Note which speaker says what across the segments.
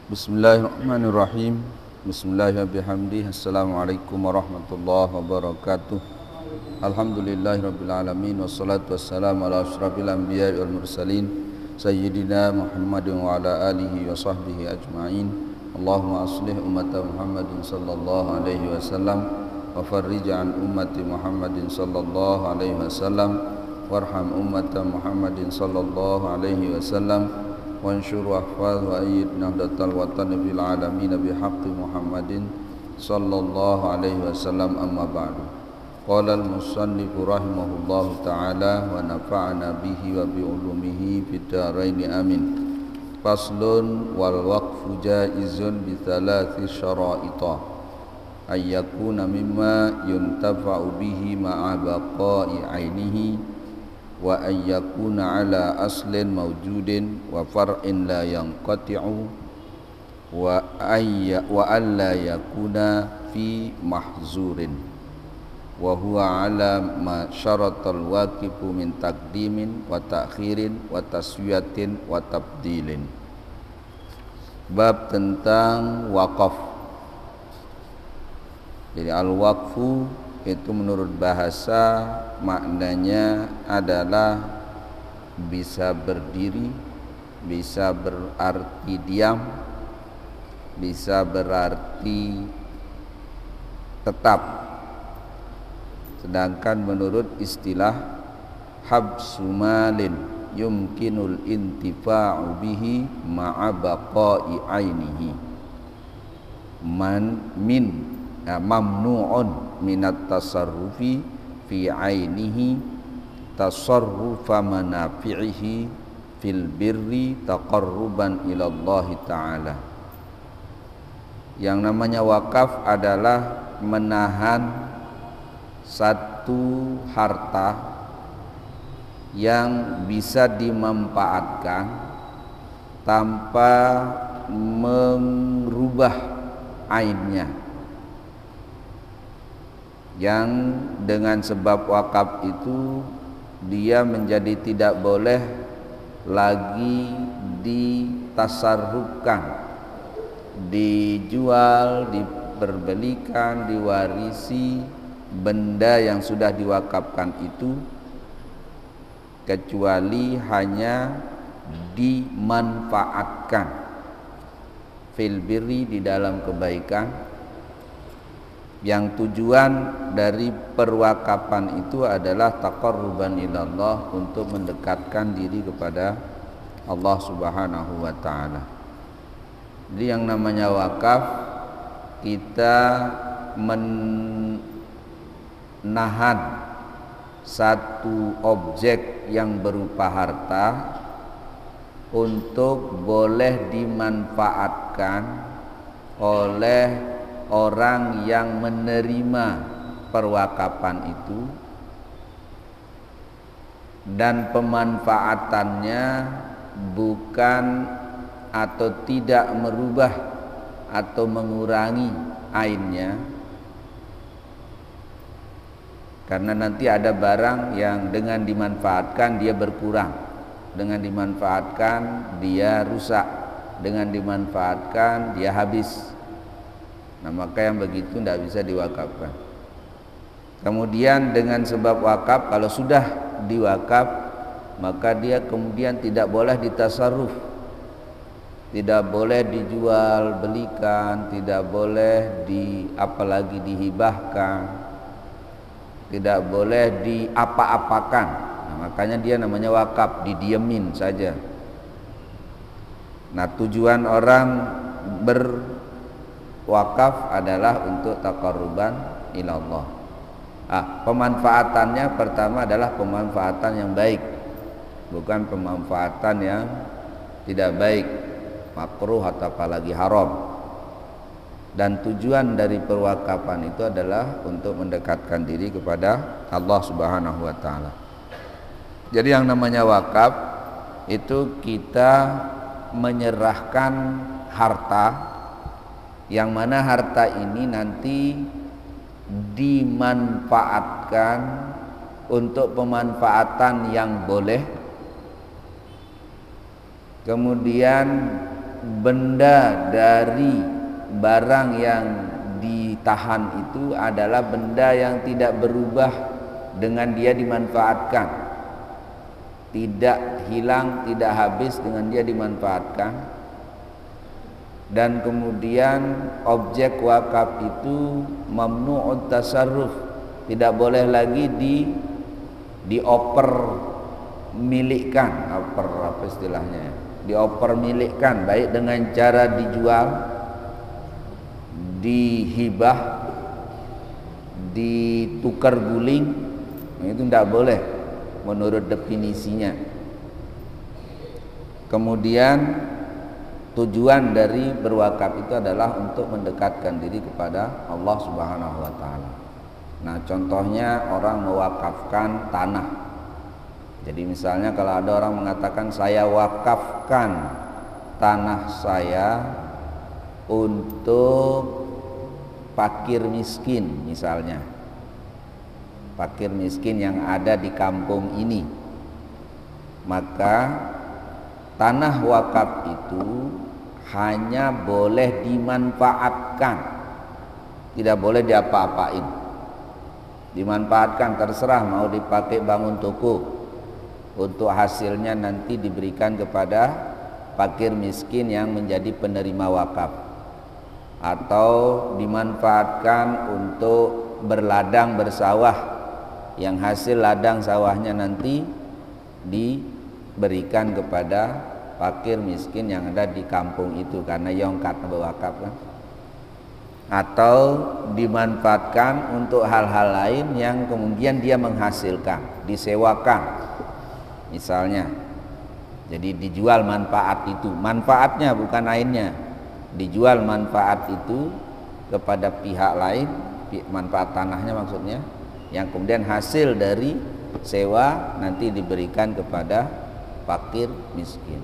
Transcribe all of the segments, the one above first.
Speaker 1: Bismillahirrahmanirrahim. Bismillahirrahmanirrahim. Assalamualaikum warahmatullahi wabarakatuh. Alhamdulillahirabbil alamin wassalatu wassalamu ala asyrafil anbiya'i wal mursalin sayyidina Muhammadin wa ala alihi wa sahbihi ajma'in. Allahumma aslih ummata Muhammadin sallallahu alaihi wasallam wa farrij an ummati Muhammadin sallallahu alaihi wasallam warham ummata Muhammadin sallallahu alaihi wasallam وانشر واحفظ وأيد نهضة الوطن في العالمين بحق محمد صلى الله عليه وسلم أما بعد قال المصنف رحمه الله تعالى ونفعنا به وبعلومه في الدارين آمين فصل والوقف جائز بثلاث شرائط أن يكون مما ينتفع به مع بقاء عينه wa an yakuna ala aslin mawjudin wa far'in la yanqati'u wa alla yakuna fi mahzurin wa huwa ala ma syaratal waqifu min taqdimin wa ta'khirin wa taswiyatin wa tabdilin. Bab tentang wakaf. Jadi al-waqfu itu menurut bahasa maknanya adalah bisa berdiri, bisa berarti diam, bisa berarti tetap. Sedangkan menurut istilah habsu malin yumkinul intifa'u bihi ma'a baqa'i ainihi mamnu'un minat tasarrufi fi ainihi tasarrufa manafi'ihi fil birri taqarruban ilallahi ta'ala. Yang namanya wakaf adalah menahan satu harta yang bisa dimanfaatkan tanpa merubah ainnya, yang dengan sebab wakaf itu dia menjadi tidak boleh lagi ditasarrufkan, dijual, diperbelikan, diwarisi benda yang sudah diwakafkan itu, kecuali hanya dimanfaatkan fil birri, di dalam kebaikan. Yang tujuan dari perwakapan itu adalah taqarruban ilallah, untuk mendekatkan diri kepada Allah Subhanahu wa taala. Jadi yang namanya wakaf, kita menahan satu objek yang berupa harta untuk boleh dimanfaatkan oleh orang yang menerima perwakapan itu, dan pemanfaatannya bukan atau tidak merubah atau mengurangi ainnya. Karena nanti ada barang yang dengan dimanfaatkan dia berkurang, dengan dimanfaatkan dia rusak, dengan dimanfaatkan dia habis. Nah, maka yang begitu tidak bisa diwakafkan. Kemudian dengan sebab wakaf, kalau sudah diwakaf, maka dia kemudian tidak boleh ditasarruf, tidak boleh dijual belikan, tidak boleh apalagi dihibahkan, tidak boleh diapa-apakan. Nah, makanya dia namanya wakaf, didiemin saja. Nah, tujuan orang wakaf adalah untuk taqarruban ilallah. Pemanfaatannya pertama adalah pemanfaatan yang baik, bukan pemanfaatan yang tidak baik, makruh atau apalagi haram. Dan tujuan dari perwakapan itu adalah untuk mendekatkan diri kepada Allah Subhanahu wa taala. Jadi yang namanya wakaf itu kita menyerahkan harta, yang mana harta ini nanti dimanfaatkan untuk pemanfaatan yang boleh, kemudian benda dari barang yang ditahan itu adalah benda yang tidak berubah dengan dia dimanfaatkan, tidak hilang, tidak habis dengan dia dimanfaatkan. Dan kemudian objek wakaf itu mamnu'ut tasarruf, tidak boleh lagi dioper milikkan, apa istilahnya, dioper milikkan, baik dengan cara dijual, dihibah, ditukar guling, itu tidak boleh menurut definisinya. Kemudian tujuan dari berwakaf itu adalah untuk mendekatkan diri kepada Allah Subhanahu wa taala. Nah, contohnya orang mewakafkan tanah. Jadi misalnya kalau ada orang mengatakan saya wakafkan tanah saya untuk fakir miskin, misalnya fakir miskin yang ada di kampung ini, maka tanah wakaf itu hanya boleh dimanfaatkan, tidak boleh diapa-apain. Dimanfaatkan terserah, mau dipakai bangun toko, untuk hasilnya nanti diberikan kepada fakir miskin yang menjadi penerima wakaf, atau dimanfaatkan untuk berladang bersawah, yang hasil ladang sawahnya nanti diberikan kepada fakir miskin yang ada di kampung itu, karena yongkat berwakaf kan. Atau dimanfaatkan untuk hal-hal lain yang kemudian dia menghasilkan, disewakan misalnya. Jadi dijual manfaat itu, manfaatnya bukan lainnya, dijual manfaat itu kepada pihak lain, manfaat tanahnya maksudnya, yang kemudian hasil dari sewa nanti diberikan kepada fakir miskin.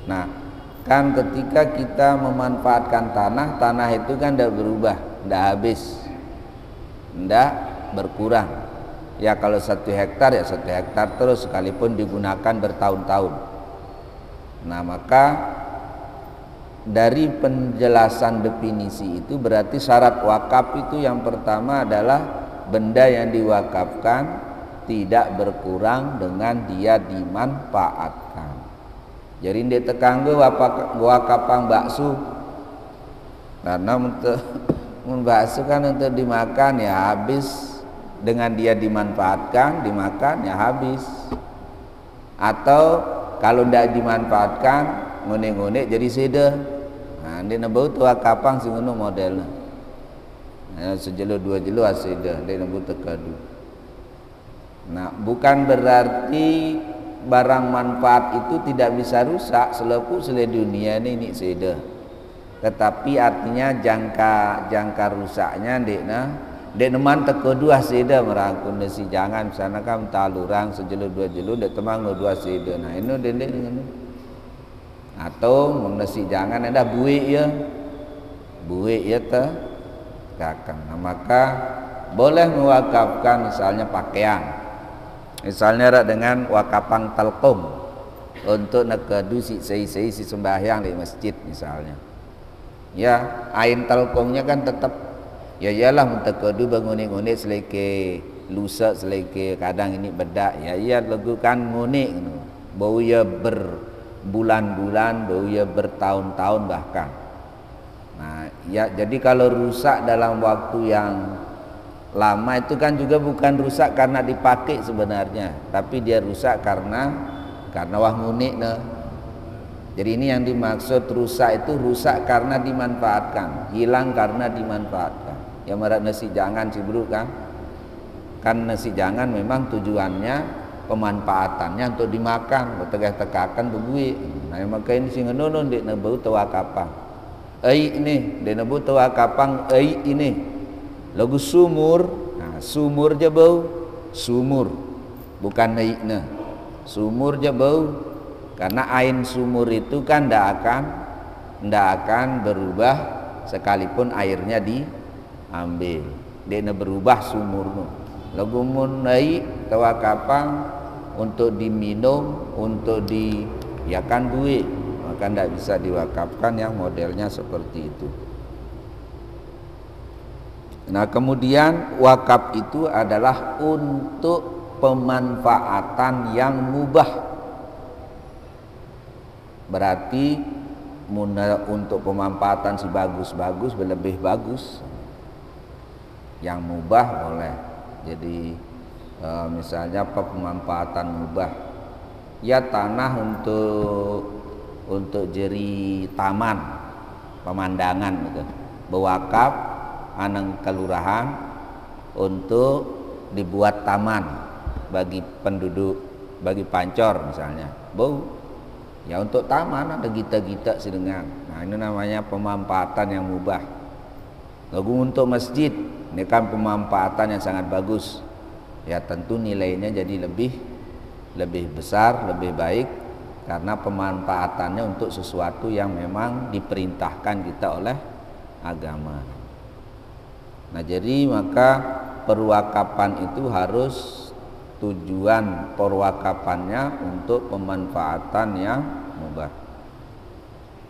Speaker 1: Nah, kan ketika kita memanfaatkan tanah itu kan tidak berubah, tidak habis, tidak berkurang. Ya kalau 1 hektar ya 1 hektar terus, sekalipun digunakan bertahun-tahun. Nah, maka dari penjelasan definisi itu berarti syarat wakaf itu yang pertama adalah benda yang diwakafkan tidak berkurang dengan dia dimanfaatkan. Jadi dia tekangge wakafang bakso, karena untuk bakso kan untuk dimakan ya habis, dengan dia dimanfaatkan, dimakan ya habis. Atau kalau tidak dimanfaatkan, ngone-ngone jadi seda. Nah, dia nebau tu wakafang sing ngono modelnya. Sejelo 2 jelo aseda, dia nebau tekadu. Nah, bukan berarti barang manfaat itu tidak bisa rusak selepu sele dunia ini seda. Tetapi artinya jangka rusaknya dek neman teko 2 seda merangkun si jangan sana kam talurang sejelo 2 jelo dek temang 2 seda. Nah, ini dendek dengan atau menesi jangan ada buik ya teh kakang. Nah, maka boleh mewakafkan misalnya pakaian, misalnya dengan wakafang talqum untuk nekadu si sembahyang di masjid misalnya. Ya, ain talqumnya kan tetap ya iyalah mentekadu bangun-nguni seleke lusa seleke kadang ini bedak ya iya legukan ngunik bau ya berbulan-bulan, bau ya bertahun-tahun bahkan. Nah, ya jadi kalau rusak dalam waktu yang lama itu kan juga bukan rusak karena dipakai sebenarnya, tapi dia rusak karena wah ngunik nah. Jadi ini yang dimaksud rusak itu rusak karena dimanfaatkan, hilang karena dimanfaatkan. Ya merat nasi jangan si bro kan nasi jangan memang tujuannya pemanfaatannya untuk dimakan, betegah-tegakan bebuik. Nah, maka ini sing ngono ndek nebau tawakapang. Ini ndek nebau tawakapang ini. Lagu sumur. Nah, sumur je bau, sumur. Bukan naikna. Sumur je bau. Karena air sumur itu kan ndak akan berubah sekalipun airnya diambil. Dia berubah sumurnya. Lagu mun naik tawakapang untuk diminum, untuk diakan buik. maka tidak bisa diwakafkan yang modelnya seperti itu. Nah, kemudian wakaf itu adalah untuk pemanfaatan yang mubah. Berarti untuk pemanfaatan si bagus-bagus lebih bagus. Yang mubah boleh. Jadi misalnya apa pemanfaatan mubah? Ya tanah untuk jadi taman, pemandangan gitu. Bewakaf anang kelurahan untuk dibuat taman bagi penduduk, bagi pancor misalnya. Ya untuk taman ada gita-gita sedengan. Nah, ini namanya pemanfaatan yang mubah. Lalu untuk masjid, ini kan pemanfaatan yang sangat bagus. Ya tentu nilainya jadi lebih besar, lebih baik karena pemanfaatannya untuk sesuatu yang memang diperintahkan kita oleh agama. Nah, jadi maka perwakapan itu harus tujuan perwakapannya untuk pemanfaatan yang mubah.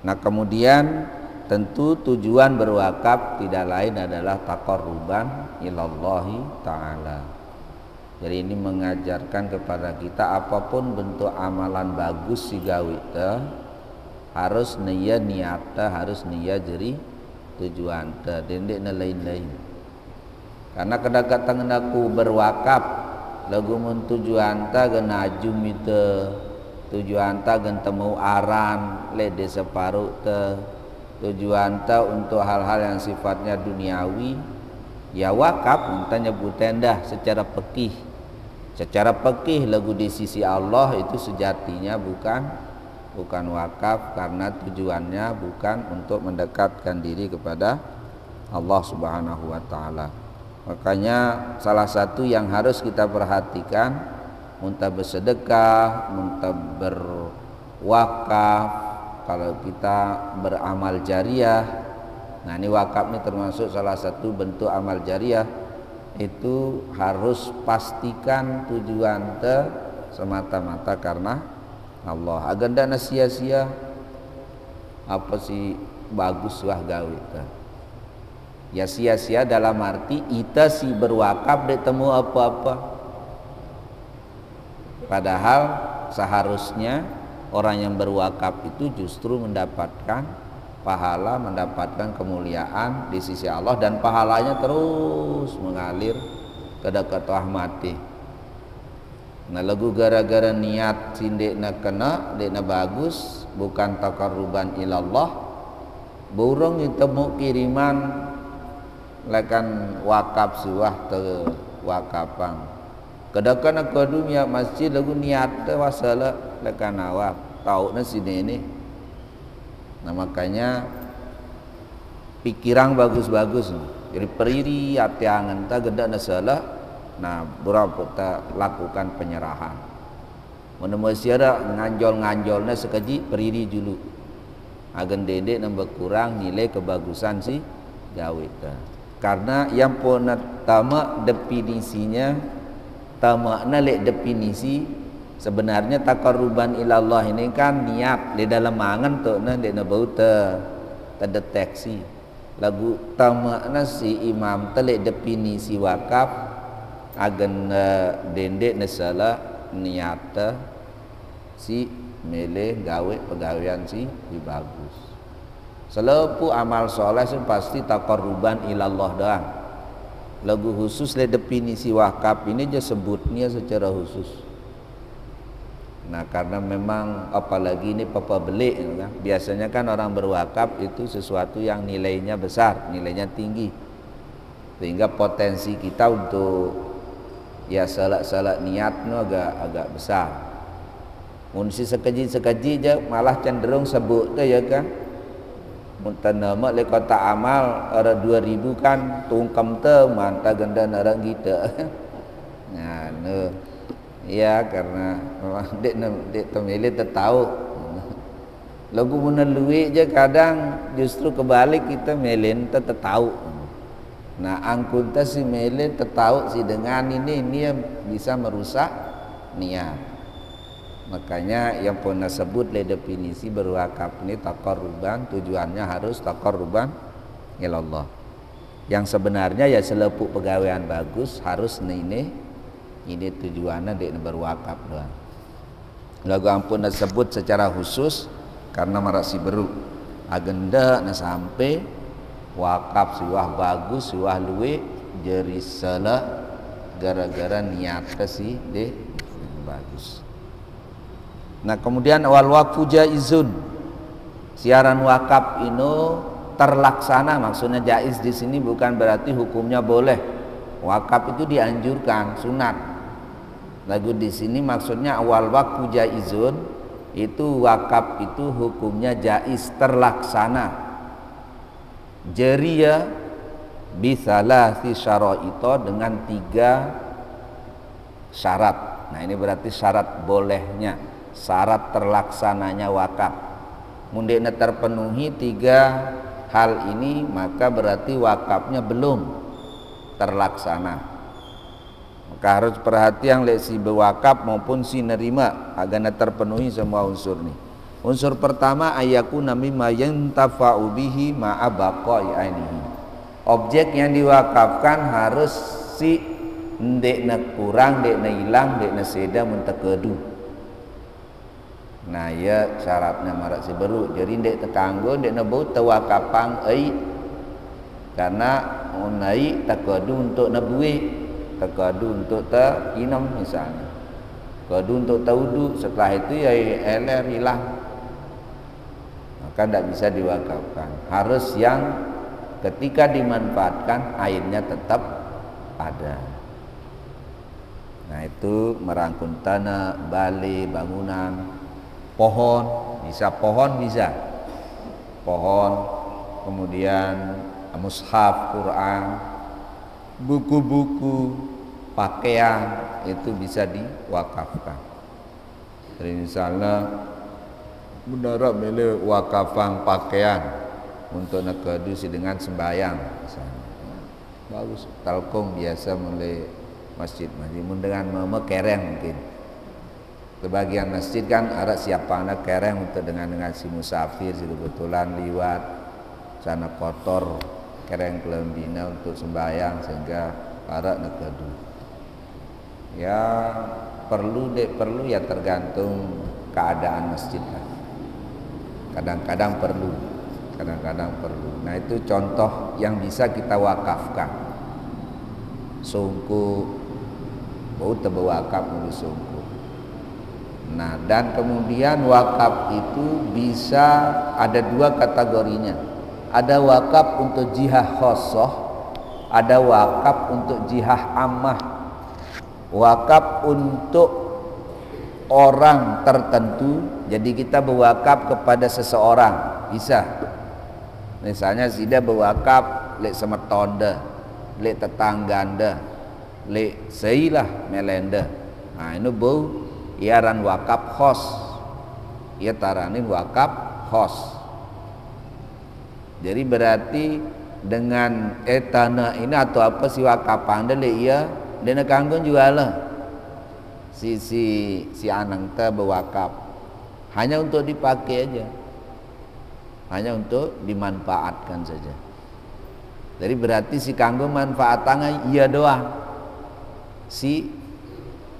Speaker 1: Nah, kemudian tentu tujuan berwakaf tidak lain adalah taqarruban ilallahi ta'ala. Jadi ini mengajarkan kepada kita apapun bentuk amalan bagus si gawe harus niatnya harus niat jadi tujuan dendek lain-lain. Karena kedekatan aku berwakaf lagu mun tujuan ta gena ajum itu tujuan ta gen temu aran lede separuh tujuan ta untuk hal-hal yang sifatnya duniawi ya wakaf entah nyebutin dah secara pekih lagu di sisi Allah itu sejatinya bukan wakaf karena tujuannya bukan untuk mendekatkan diri kepada Allah Subhanahu wa taala. Makanya salah satu yang harus kita perhatikan muntah bersedekah, muntah berwakaf, kalau kita beramal jariah. Nah, ini wakaf ini termasuk salah satu bentuk amal jariah. Itu harus pastikan tujuan semata-mata karena Allah. Agar ndak sia-sia apa sih bagus wah gawe ya sia-sia dalam arti kita si berwakaf dek temu apa-apa. Padahal seharusnya orang yang berwakaf itu justru mendapatkan pahala, mendapatkan kemuliaan di sisi Allah dan pahalanya terus mengalir ke dekat rahmati. Nah, lagu gara-gara niat sindekna kena, dekna bagus, bukan taqarruban ilallah. Burung ditemu kiriman lekan wakaf suah te wakafang. Kedakan aku dunia masjid lagu niat te wasala lekan awak. Tahu na sini ini. Nah, makanya pikiran bagus-bagus. Jadi periri hati angan ta genda na salah. Nah, berapa kita lakukan penyerahan. Menemui siara nganjol-nganjolnya sekeji periri dulu. Agen dedek nambah kurang nilai kebagusan si gawe. Karena yang pernah tamak definisinya tamakna lek definisi sebenarnya taqarruban ilallah ini kan niat di dalam angan tu na dek na bau terdeteksi. Lagu tamakna si imam telek definisi wakaf agen dendek nesala niat si milih gawe pegawaian si bagus. Selepu amal soleh itu pasti taqarruban ilallah doang. Lagu khusus le definisi wakaf ini dia sebutnya secara khusus. Nah, karena memang apalagi ini papa belik kan? Biasanya kan orang berwakaf itu sesuatu yang nilainya besar, nilainya tinggi. Sehingga potensi kita untuk ya salat niat no agak besar. Mun si sekaji je malah cenderung sebut tu ya kan. Mun tanama le kota amal ada 2000 kan tungkem te manta ganda orang kita. Nah, no. Ya karena dek temili tahu. Lagu menelui je kadang justru kebalik kita melin tahu. Nah, angkun si melin tahu si dengan ini yang bisa merusak niat. Makanya yang pernah sebut le definisi berwakaf ini taqarruban, tujuannya harus taqarruban ilallah. Yang sebenarnya ya selepuk pegawaian bagus harus ini tujuannya dek berwakaf doang. Lagu ampun disebut secara khusus karena marasi beru agenda na sampai wakaf siwah bagus siwah luwe jeri salah gara-gara niatnya sih deh bagus. Nah kemudian wal waqfu jaizun, siaran wakaf ini terlaksana, maksudnya jaiz di sini bukan berarti hukumnya boleh. Wakaf itu dianjurkan, sunat. Lagu di sini maksudnya awal waqfu jaizun itu wakaf itu hukumnya jaiz terlaksana. Jariya bisalasi syara'ita dengan 3 syarat. Nah ini berarti syarat bolehnya, syarat terlaksananya wakaf. Mundekna terpenuhi 3 hal ini maka berarti wakafnya belum terlaksana. Maka harus perhatian lek si bewakaf maupun si nerima agar terpenuhi semua unsur nih. Unsur pertama ayakuna mimma yantafa'u bihi ma'a baqa'i ainihi. Objek yang diwakafkan harus si ndekna kurang, ndekna hilang, ndekna seda muntakedu. Nah ya syaratnya marak si baru. Jadi ndek tekanggo ndekna bau tawakapang ai karena unai takedu untuk nabuih, takadu untuk takinam misalnya, kadu untuk taudu, setelah itu ya eler hilang, maka tidak bisa diwakafkan. Harus yang ketika dimanfaatkan airnya tetap ada. Nah itu merangkum tanah, bali, bangunan, pohon, bisa pohon bisa, pohon, kemudian mushaf Quran, buku-buku, pakaian itu bisa diwakafkan. Jadi misalnya benar milih wakafan pakaian untuk nakadusi dengan sembahyang misalnya. Bagus, talkong biasa mulai masjid dengan kereng mungkin. Sebagian masjid kan ada siapa anak kereng untuk dengan si musafir si kebetulan liwat sana kotor kereng kelembina untuk sembahyang sehingga para nekadu. Ya perlu ya tergantung keadaan masjid lah. Kadang-kadang perlu. Nah itu contoh yang bisa kita wakafkan. Sungku, bau tebewakaf untuk sungku. Nah dan kemudian wakaf itu bisa ada 2 kategorinya. Ada wakaf untuk jihah khosoh, ada wakaf untuk jihah ammah. Wakaf untuk orang tertentu, jadi kita berwakaf kepada seseorang bisa. Misalnya sida berwakaf lek semetonda, lek tetangganda, lek seilah melenda. Nah ini bau iaran wakaf khos, ia taranin wakaf khos. Jadi berarti dengan tanah ini atau apa si wakafan dele iya dena kanggon juga lah si anang ta berwakaf hanya untuk dipakai aja, hanya untuk dimanfaatkan saja. Jadi berarti si kanggo manfaatannya iya doang si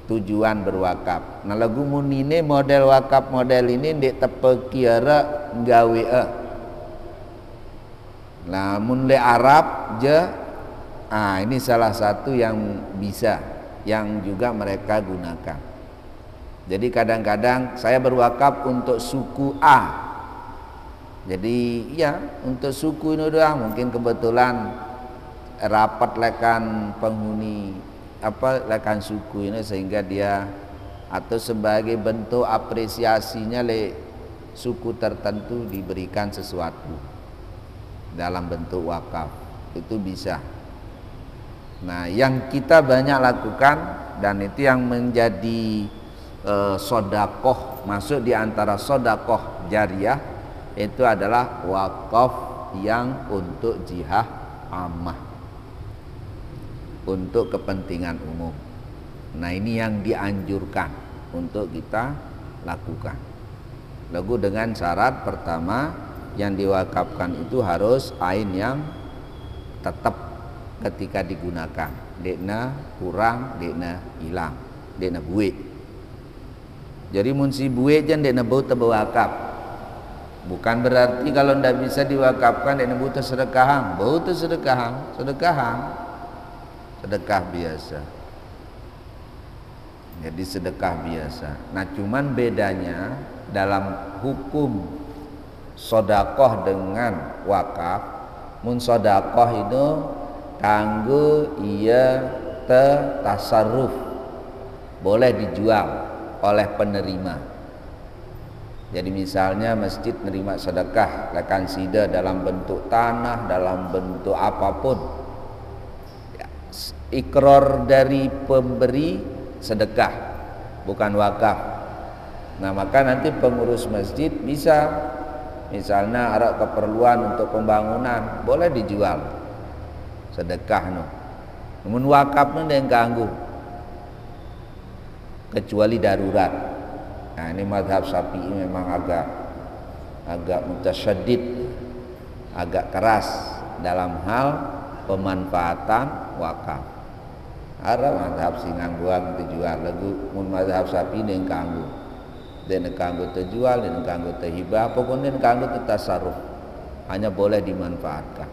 Speaker 1: tujuan berwakaf. Nah lagu munine model wakaf model ini ndek tepekira gawe namun le Arab je, ini salah satu yang bisa, yang juga mereka gunakan. Jadi kadang-kadang saya berwakaf untuk suku A. Jadi ya untuk suku ini doang. Mungkin kebetulan rapat lekan penghuni lekan suku ini sehingga dia atau sebagai bentuk apresiasinya le suku tertentu diberikan sesuatu dalam bentuk wakaf itu bisa. Nah yang kita banyak lakukan dan itu yang menjadi sodakoh, masuk di antara sodakoh jariah itu adalah wakaf yang untuk jihah ammah, untuk kepentingan umum. Nah ini yang dianjurkan untuk kita lakukan. Lagu dengan syarat pertama yang diwakafkan itu harus ain yang tetap ketika digunakan. Dekna kurang, dekna hilang, dekna buik. Jadi mun si buik jan dekna bau tebawakaf. Bukan berarti kalau ndak bisa diwakafkan dekna bau sedekahan, bau sedekahan, sedekah biasa. Jadi sedekah biasa. Nah cuman bedanya dalam hukum sodakoh dengan wakaf. Mun sodakoh itu kanggo iya tasarruf, boleh dijual oleh penerima. Jadi misalnya masjid menerima sedekah lekan sida dalam bentuk tanah, dalam bentuk apapun, ikrar dari pemberi sedekah, bukan wakaf. Nah maka nanti pengurus masjid bisa misalnya ada keperluan untuk pembangunan, boleh dijual sedekah no. Namun wakaf no yang ganggu kecuali darurat. Nah ini mazhab Syafi'i memang agak mutasyaddid, agak keras dalam hal pemanfaatan wakaf. Ada mazhab singang buang dijual lagu, mun mazhab Syafi'i yang ganggu. Dan kanggo terjual, dan kanggo terhibah, pokoknya kanggo tertasarruf, hanya boleh dimanfaatkan.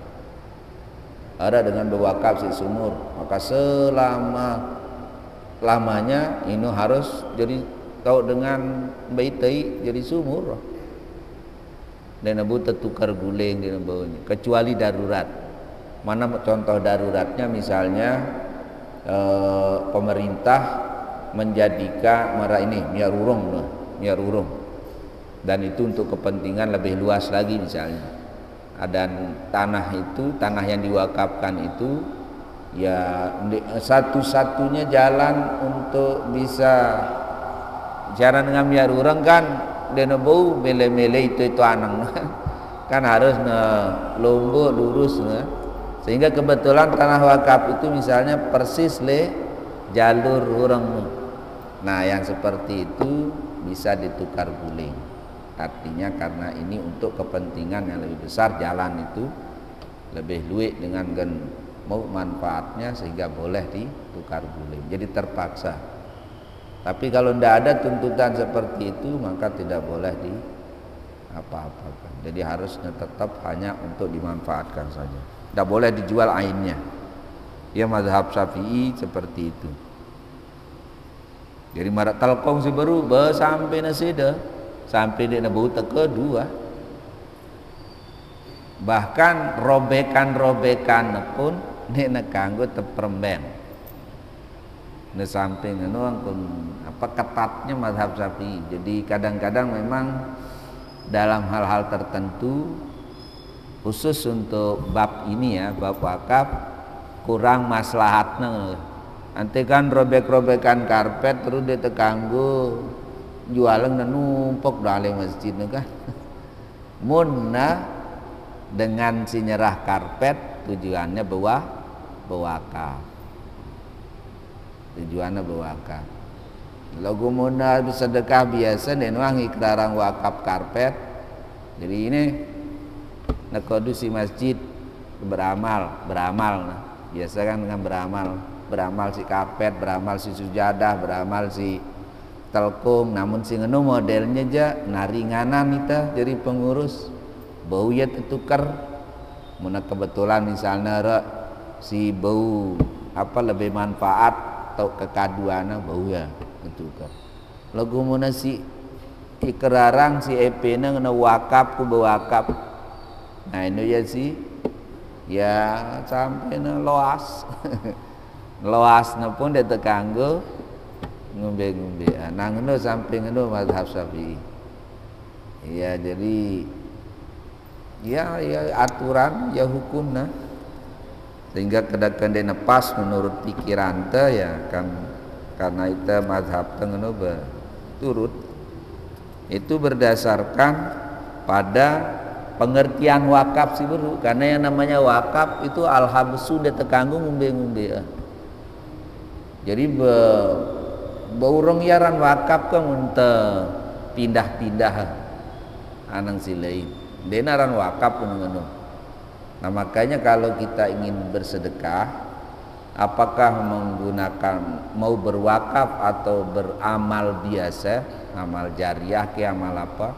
Speaker 1: Ada dengan berwakaf si sumur, maka lamanya ini harus jadi kau dengan baitai jadi sumur. Dan abu tertukar guling di bawahnya, kecuali darurat. Mana contoh daruratnya misalnya pemerintah menjadikan minyak urung dan itu untuk kepentingan lebih luas lagi misalnya. Dan tanah yang diwakafkan itu ya satu-satunya jalan untuk bisa jalan dengan minyak urung kan dena bau mele-mele itu anang kan harus lombok lurus sehingga kebetulan tanah wakaf itu misalnya persis le jalur urang. Nah yang seperti itu bisa ditukar guling, artinya karena ini untuk kepentingan yang lebih besar, jalan itu lebih luik dengan mau manfaatnya sehingga boleh ditukar guling, jadi terpaksa. Tapi kalau tidak ada tuntutan seperti itu maka tidak boleh di apa-apakan, jadi harusnya tetap hanya untuk dimanfaatkan saja, tidak boleh dijual ainnya. Ya mazhab Syafi'i seperti itu. Jadi marak telkong si baru sampai nasida sampai dia bau kedua. Bahkan robekan pun dia kanggo teperemben. Nah sampai ketatnya mazhab Syafi'i. Jadi kadang-kadang memang dalam hal-hal tertentu khusus untuk bab ini ya, bab wakaf kurang maslahatnya. Nanti kan robek-robekan karpet terus dia tekanggo jualan dan numpuk dalam masjid kan. Munna dengan si nyerah karpet tujuannya bewakaf. Tujuannya bewakaf. Lagu munna sedekah biasa dan wangi kelarang wakaf karpet. Jadi ini nakodu si masjid beramal nah. Biasa kan dengan beramal si karpet, beramal si sujadah, beramal si telkung. Namun si ngenu modelnya aja naringanan kita jadi pengurus bau ya tertukar. Muna kebetulan misalnya si bau lebih manfaat atau kekaduana bau ya tertukar. Lagu muna si ikrarang si EP na ngena wakaf ku bewakaf. Nah ini ya si ya sampai na loas. Loasnya pun dia terkanggo ngombe-ngombe. Nah ngono sampai ngono mazhab Syafi'i. Ya jadi ya aturan ya hukumna sehingga kedakan dia pas menurut pikiran teh ya kan karena itu mazhab teh ngono turut itu berdasarkan pada pengertian wakaf sih bro, karena yang namanya wakaf itu al-habsu dia terkanggo ngombe-ngombe. Jadi baurang yaran wakaf kan berpindah-pindah anang silain dena ran wakaf ngono. Nah makanya kalau kita ingin bersedekah, apakah menggunakan mau berwakaf atau beramal biasa, amal jariah ke amal apa,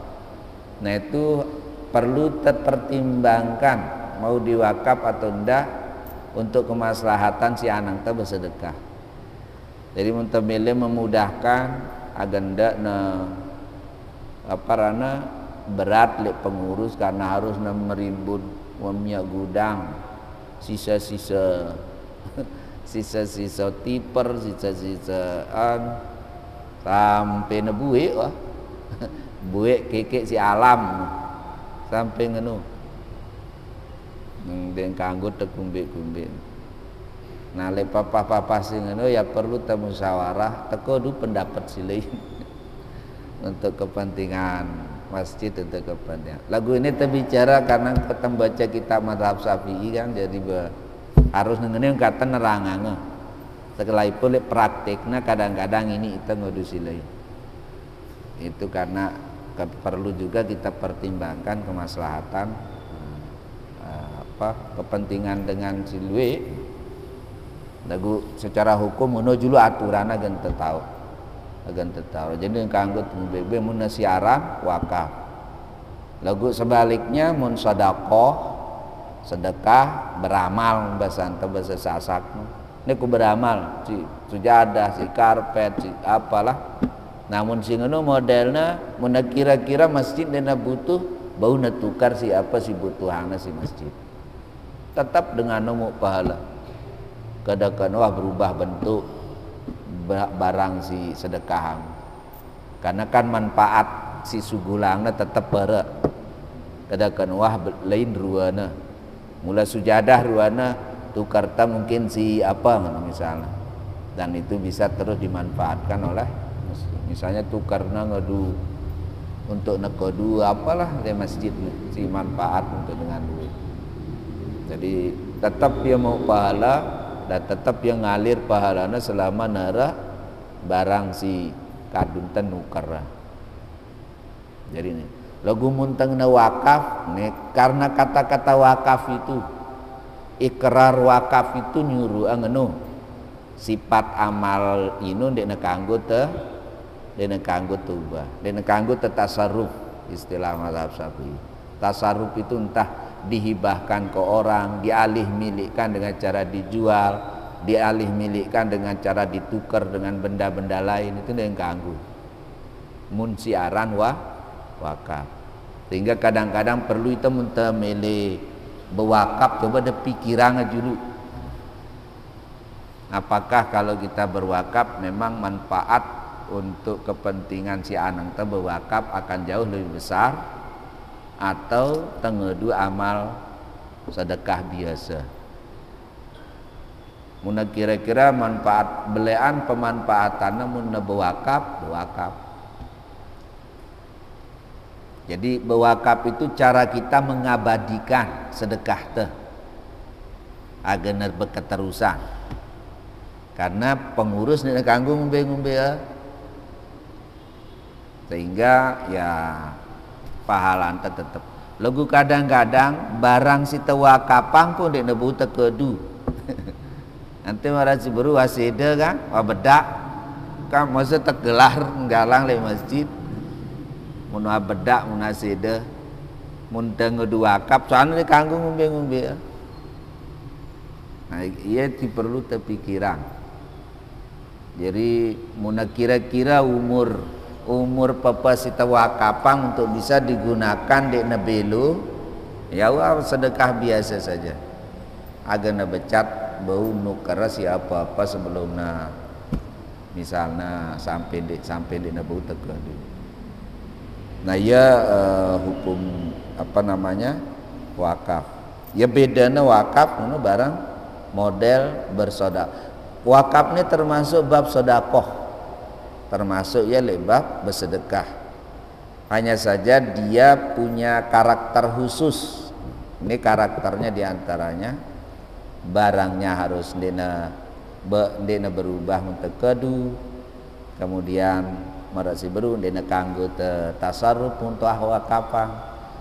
Speaker 1: nah itu perlu terpertimbangkan mau diwakaf atau enggak untuk kemaslahatan si anak teh bersedekah. Jadi muntamile memudahkan agar ndak berat lek pengurus karena harus merimbun minyak gudang, sisa-sisa tiper, sisa-sisaan sampai nebuik wah. Buik kekek si alam sampai ngenu. Den kanggo tekumbe-kumbe. Nah le papa-papa sing ngono ya perlu musyawarah teko du pendapat silih untuk kepentingan masjid, untuk kepentingan. Lagu ini terbicara karena kita baca kitab mazhab Syafi'i kan, jadi harus ngene kata nerangange. Sekalipun prakteknya kadang-kadang ini kita ngodu silih. Itu karena perlu juga kita pertimbangkan kemaslahatan kepentingan dengan silwe. Lagu secara hukum menuju aturan agan tetau. Jadi kanggo bebe mun siaran wakaf. Lagu sebaliknya mun sedekah beramal bahasa sasak. Ini ku beramal si sujadah, si karpet, si apalah. Namun si ngono modelnya mun kira-kira masjid dena butuh bau tukar si apa si butuhana si masjid. Tetap dengan nomor pahala. Kadang-kadang wah berubah bentuk barang si sedekahan karena kan manfaat si sugulangna tetap bare. Kadang-kadang wah lain ruana mula sujadah ruana tukarta mungkin si apa misalnya, dan itu bisa terus dimanfaatkan oleh misalnya tukarna ngadu untuk nekodu apalah di masjid si manfaat untuk dengan duit. Jadi tetap dia mau pahala dan tetap yang ngalir pahalana selama nara barang si kadun tenukar. Jadi ini lagu muntang na wakaf nih, karena kata-kata wakaf itu ikrar wakaf itu nyuruh angenu sifat amal inu dena kanggo tubah, dena kanggo tasarruf istilah mazhab Syafi'i. Tasarruf itu entah dihibahkan ke orang, dialih milikkan dengan cara dijual, dialih milikkan dengan cara ditukar dengan benda-benda lain, itu yang ganggu. Mun siaran wakaf. Sehingga kadang-kadang perlu itu muntamele bewakaf, coba ada pikiran dulu. Apakah kalau kita berwakaf memang manfaat untuk kepentingan si anak kita berwakaf akan jauh lebih besar atau tengedu amal sedekah biasa. Mun kira-kira manfaat belean pemanfaatanna mun bewakaf. Jadi bewakaf itu cara kita mengabadikan sedekah teh agar berketerusan. Karena pengurus nek kanggo ngombe-ngombe sehingga ya pahala tetap. Lagu kadang-kadang barang si tewakapang pun dek nebu tekedu. Nanti marah si baru wasida kan, bedak kan masa tegelar nggalang le masjid. Mun bedak mun asida mun tengedu wakaf soalnya kanggo ngombe-ngombe. Nah, ia perlu terpikiran. Jadi mun kira-kira umur papa sita wakapang untuk bisa digunakan di nebelu ya wah sedekah biasa saja agar becat bau nukar si apa-apa sebelumnya misalnya sampai di nebu tekedu. Nah ya hukum apa namanya wakaf ya bedanya wakaf ini barang model bersodak. Wakaf ini termasuk bab sodakoh, termasuk ya lebab bersedekah. Hanya saja dia punya karakter khusus. Ini karakternya diantaranya barangnya harus dina berubah mentekedu, kemudian marasi beru dena kanggo tasarruf untuk wakafan.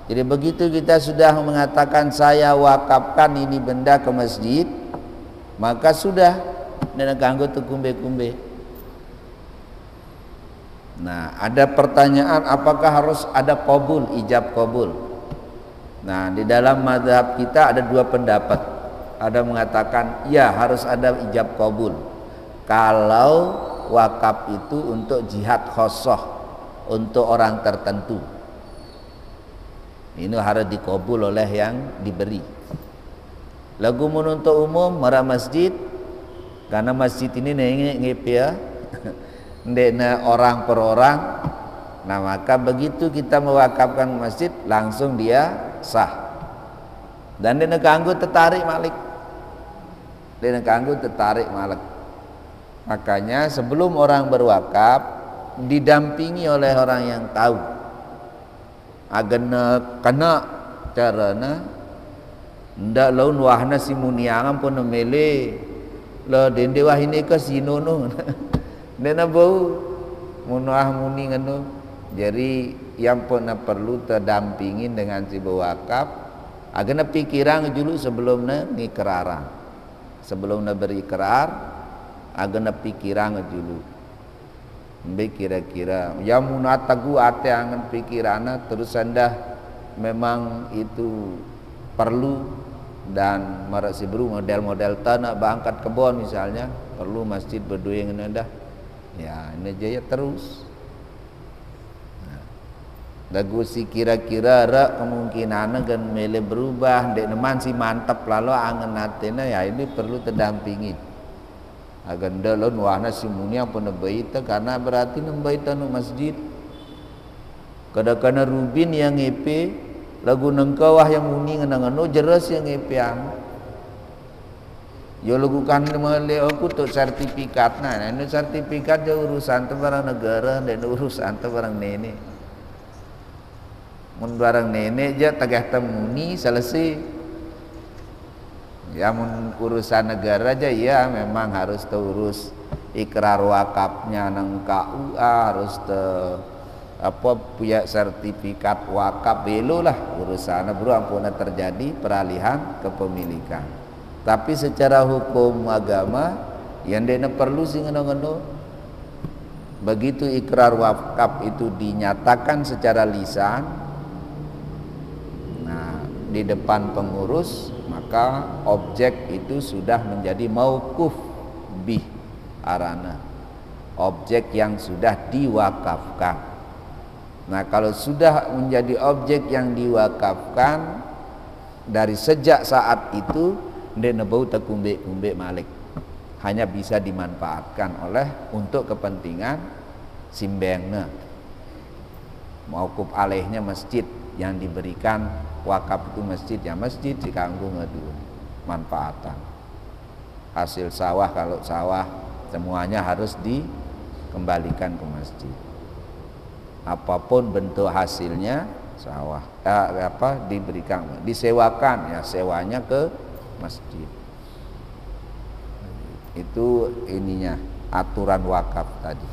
Speaker 1: Jadi begitu kita sudah mengatakan saya wakafkan ini benda ke masjid, maka sudah dena kanggo tu kumbe-kumbe. Nah, ada pertanyaan apakah harus ada qabul, ijab qabul. Nah, di dalam mazhab kita ada dua pendapat. Ada mengatakan ya harus ada ijab qabul kalau wakaf itu untuk jihad khosoh, untuk orang tertentu. Ini harus dikabul oleh yang diberi. Lagu menuntut umum marah masjid, karena masjid ini ngepia ndekna orang per orang. Nah, maka begitu kita mewakafkan masjid langsung dia sah. Dan dia kanggo tertarik malik. Dia kanggo tertarik malik. Makanya sebelum orang berwakaf didampingi oleh orang yang tahu. Agana kena carana ndak laun wahna si muniangan pun mele la dende wah ini ke sino no. Dena bau munah muni nganu. Jadi yang pun perlu terdampingin dengan si wakaf agana pikiran dulu sebelumnya ngikraran. Sebelumnya berikrar agana pikiran dulu. Mbak kira-kira ya munatagu ate angan pikirana terus anda memang itu perlu dan marasi beru model-model tanah bangkat kebon misalnya perlu masjid berdua yang anda ya ini jaya terus. Lagu si kira-kira kemungkinan kan mele berubah dek neman si mantap lalu angan atena ya ini perlu terdampingi. Aganda lon wahna simunia pun baita karena berarti nembaita nu masjid. Kadang-kadang rubin yang ngepe lagu nengkawah yang muni ngenang jelas yang ngepe ang. Yo lagu kan male aku tu sertifikat nah ini sertifikat je urusan tu barang negara dan urusan tu barang nenek. Mun barang nenek je tagah temuni selesai. Ya urusan negara aja ya memang harus terurus ikrar wakafnya nang KUA harus punya sertifikat wakaf belo lah urusan bro ampun terjadi peralihan kepemilikan. Tapi secara hukum agama yang dena perlu sih ngeno-ngeno begitu ikrar wakaf itu dinyatakan secara lisan nah di depan pengurus maka objek itu sudah menjadi mauquf bih arana objek yang sudah diwakafkan. Nah kalau sudah menjadi objek yang diwakafkan dari sejak saat itu ndek nebau tekumbe-kumbe malik hanya bisa dimanfaatkan oleh untuk kepentingan simbengna mauquf alaihnya masjid yang diberikan wakaf itu masjid ya masjid dikanggo ngadu manfaatan hasil sawah kalau sawah semuanya harus dikembalikan ke masjid apapun bentuk hasilnya sawah diberikan disewakan ya sewanya ke masjid itu ininya aturan wakaf tadi.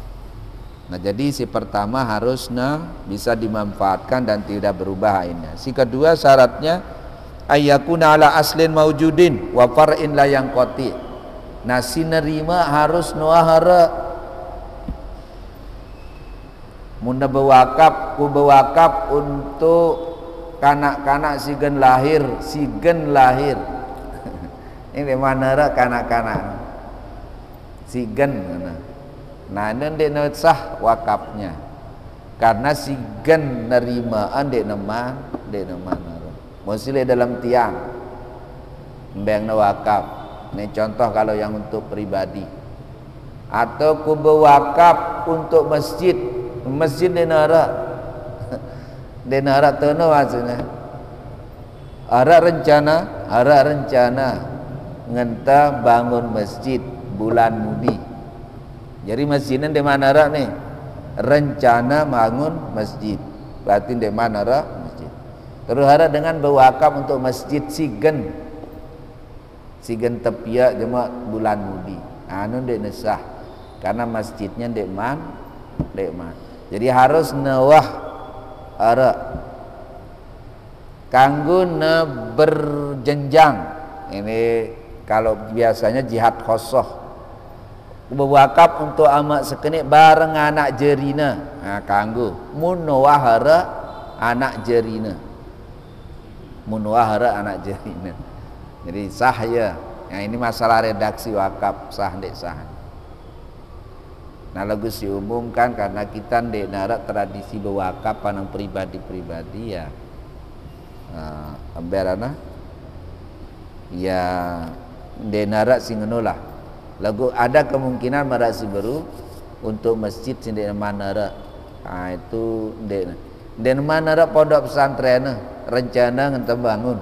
Speaker 1: Nah jadi si pertama harusnya bisa dimanfaatkan dan tidak berubah ainnya. Si kedua syaratnya ayyakuna ala aslin maujudin wa far'in la yanqati. Nah si nerima harus nuahara munda bewakaf ku bewakaf untuk kanak-kanak sigen lahir ini mana kanak-kanak sigen mana. Nah ini ndek sah wakafnya karena si gen nerimaan ndek neman mesti dalam tiang mbeng wakaf. Ini contoh kalau yang untuk pribadi atau kubu wakaf untuk masjid denara tono maksudnya ara rencana ngenta bangun masjid bulan mudi. Jadi masjidnya di mana nih? Rencana bangun masjid. Berarti di mana masjid. Terus ada dengan berwakaf untuk masjid sigen tepiak jemaah bulan mudi. Anu dek nesah karena masjidnya dek man. Jadi harus nawah ara kanggo ne berjenjang. Ini kalau biasanya jihad khosoh bewakaf untuk amak sekenik bareng anak jerina. Nah, kanggo mun nawah ara anak jerina. Mun nawah ara anak jerina. Jadi sah ya. Nah, ini masalah redaksi wakaf sah ndek sah. Nah lagu diumumkan karena kita ndek narak tradisi bewakaf panang pribadi-pribadi ya. Amberana ya ndek narak sing ngono lah. Lagu ada kemungkinan marasi baru untuk masjid sing ndek manara. Nah itu ndek manara pondok pesantren rencana ngenten bangun.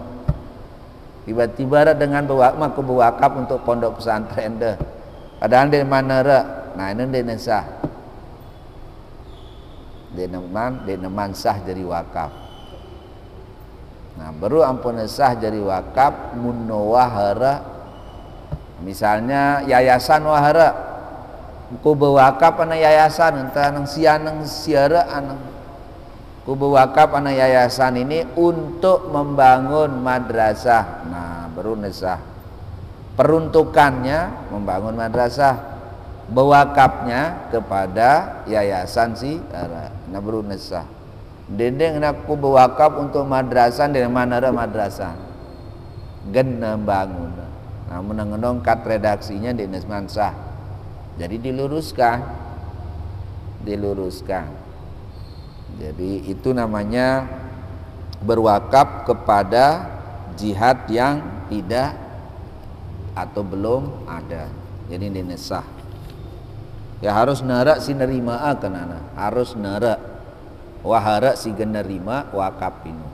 Speaker 1: Tiba-tiba dengan bewakaf untuk pondok pesantren dah. Padahal ndek manara. Nah ini dia sah, dia sah jadi wakaf. Nah baru ampun sah jadi wakaf munawahara. Misalnya yayasan wahara, ku bewakaf anak yayasan, entah nang sianang siara anang. Ku bewakaf anak yayasan ini untuk membangun madrasah. Nah baru sah. Peruntukannya membangun madrasah. Bewakafnya kepada yayasan si nabru nesah. Dendeng aku bewakaf untuk madrasah dan mana ada madrasah. Gena bangun. Namun nongkat redaksinya di nesmansah. Jadi diluruskan. Jadi itu namanya berwakaf kepada jihad yang tidak atau belum ada. Jadi dinesah. Ya harus narak si nerima akan harus narak wahara si nerima wakaf ini.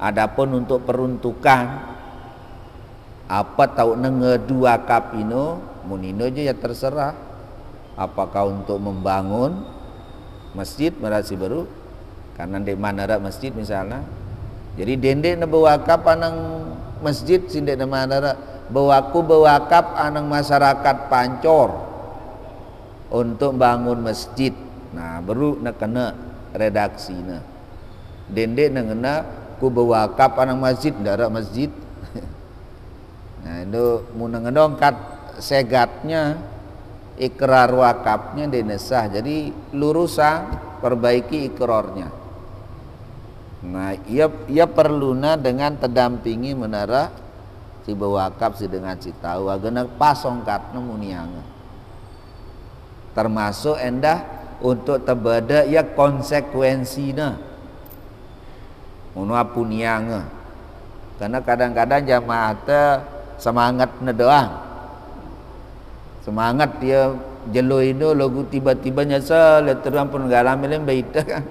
Speaker 1: Adapun untuk peruntukan apa tahu nengedu wakaf ini munino aja ya terserah. Apakah untuk membangun masjid merasi baru karena di manara masjid misalnya. Jadi dendek ne bewakaf anang masjid sindek ne manara bewakaf anang masyarakat Pancor untuk bangun masjid. Nah baru nak kena redaksinya. Dendek nak kena ku bewakaf anang masjid darat masjid. Nah itu mun ngedongkat segatnya ikrar wakafnya dinesah. Jadi lurusan perbaiki ikrarnya. Nah ia perluna dengan terdampingi menara si bewakaf si dengan si tahu agak pasongkatnya munianga. Termasuk endah untuk tebada ya konsekuensinya menua nianga. Karena kadang-kadang jamaah semangat doang, semangat dia jelo itu lagu tiba-tiba nyesal terang pun ngalamin baita kan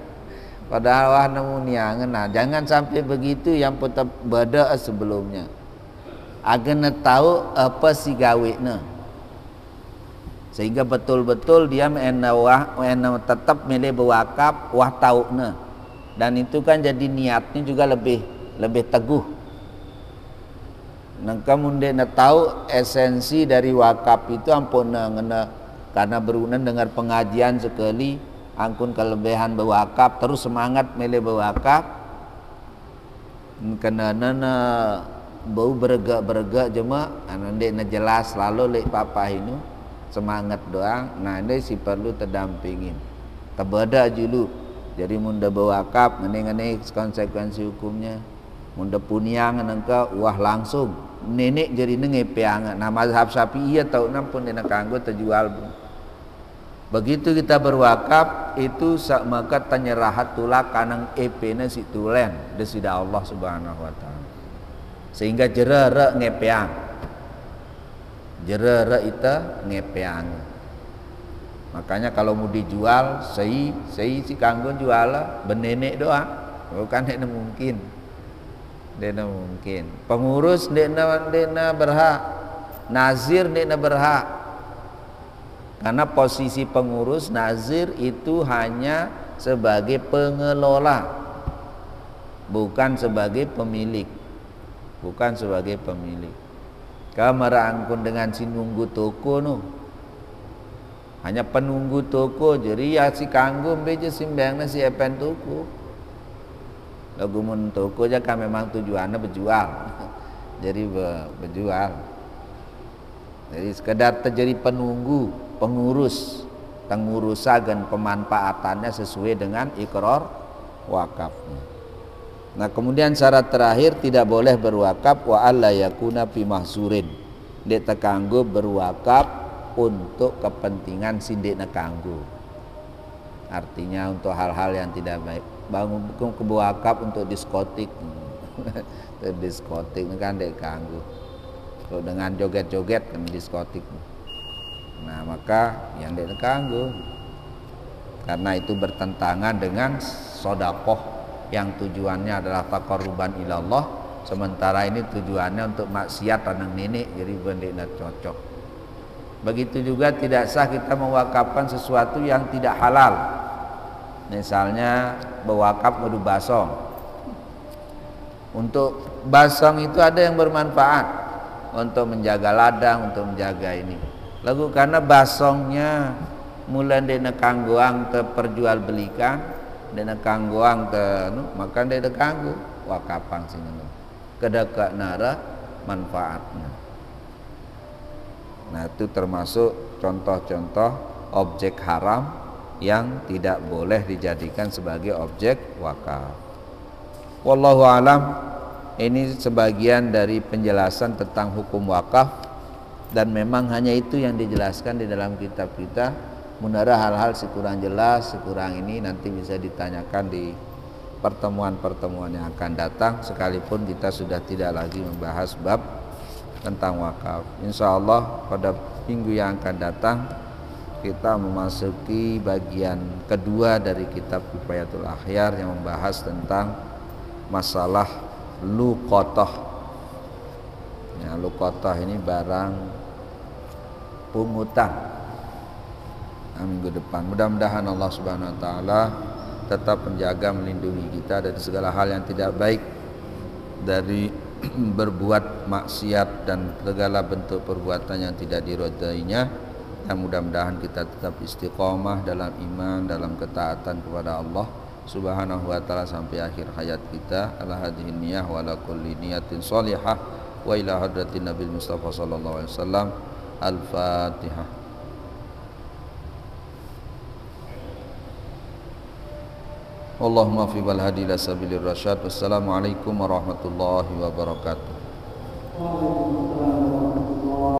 Speaker 1: padahal wah nemu niangan. Nah jangan sampai begitu yang tetap beda sebelumnya agar tahu apa si gawena sehingga betul-betul dia tetap milih bewakaf wah taukna. Dan itu kan jadi niatnya juga lebih teguh. Nah kemudian tahu esensi dari wakaf itu ampun karena berunan dengar pengajian sekali angkun kelebihan bewakaf terus semangat milih bewakaf kena bau bergak jema ande jelas lalu lek papa ini semangat doang. Nah ini si perlu terdampingin tebada julu. Jadi munda bewakaf ngene konsekuensi hukumnya munda puniang nengka wah langsung nenek jadi ngepeangan. Nah mazhab Syafi'iyah tau nampun dina kanggo terjual. Begitu kita berwakaf itu maka tanyerahat tulak kanang EP-na si tulen desida Allah Subhanahu wa taala. Sehingga jerere ngepeang. Jerere ita ngepeang. Makanya kalau mau dijual sei si kanggo juala benenek doang. Bukan dena mungkin. Dena mungkin. Pengurus dena berhak. Nazir dena berhak. Karena posisi pengurus nazir itu hanya sebagai pengelola, bukan sebagai pemilik. Bukan sebagai pemilik. Kamara angkun dengan si nunggu toko nu. hanya penunggu toko jadi ya si kanggo beje simbangna si epen toko lagu mun toko aja kan memang tujuannya berjual jadi berjual jadi sekedar terjadi penunggu pengurus pengurusan pemanfaatannya sesuai dengan ikrar wakafnya. Nah kemudian syarat terakhir tidak boleh berwakaf wa alla yakuna fi mahzurin. Dek tekanggo berwakaf untuk kepentingan sindikna kanggo. Artinya untuk hal-hal yang tidak baik. Bangun kewakaf untuk diskotik. Diskotik kan dek kanggo. Kalau dengan joget-joget kan diskotik. Nah maka yang dek kanggo. Karena itu bertentangan dengan sodakoh yang tujuannya adalah taqarruban ilallah, sementara ini tujuannya untuk maksiat tanang nenek, jadi benda cocok. Begitu juga tidak sah kita mewakafkan sesuatu yang tidak halal. Misalnya berwakaf madu basong. Untuk basong itu ada yang bermanfaat untuk menjaga ladang, untuk menjaga ini. Lalu karena basongnya mulai dena kanggoang terperjualbelikan, dena kanggoang maka dena kanggo wakafang sini kedaka nara manfaatnya. Nah itu termasuk contoh-contoh objek haram yang tidak boleh dijadikan sebagai objek wakaf. Wallahu alam. Ini sebagian dari penjelasan tentang hukum wakaf, dan memang hanya itu yang dijelaskan di dalam kitab kita. Munara hal-hal sekurang jelas, sekurang ini nanti bisa ditanyakan di pertemuan-pertemuan yang akan datang, sekalipun kita sudah tidak lagi membahas bab tentang wakaf. Insya Allah pada minggu yang akan datang kita memasuki bagian kedua dari kitab Kifayatul Akhyar yang membahas tentang masalah luqatah. Ya, luqatah ini barang pungutan. Minggu depan mudah-mudahan Allah Subhanahu wa taala tetap menjaga melindungi kita dari segala hal yang tidak baik, dari berbuat maksiat dan segala bentuk perbuatan yang tidak diridainya, dan mudah-mudahan kita tetap istiqomah dalam iman, dalam ketaatan kepada Allah Subhanahu wa taala sampai akhir hayat kita. Ala hadhihi niyyah wa ala kulli niyatin shalihah wa ila hadratin Nabi Mustafa sallallahu alaihi wasallam. Al-Fatihah. Allahumma fi wal hadi ila sabilir rasyad. Wassalamualaikum warahmatullahi wabarakatuh.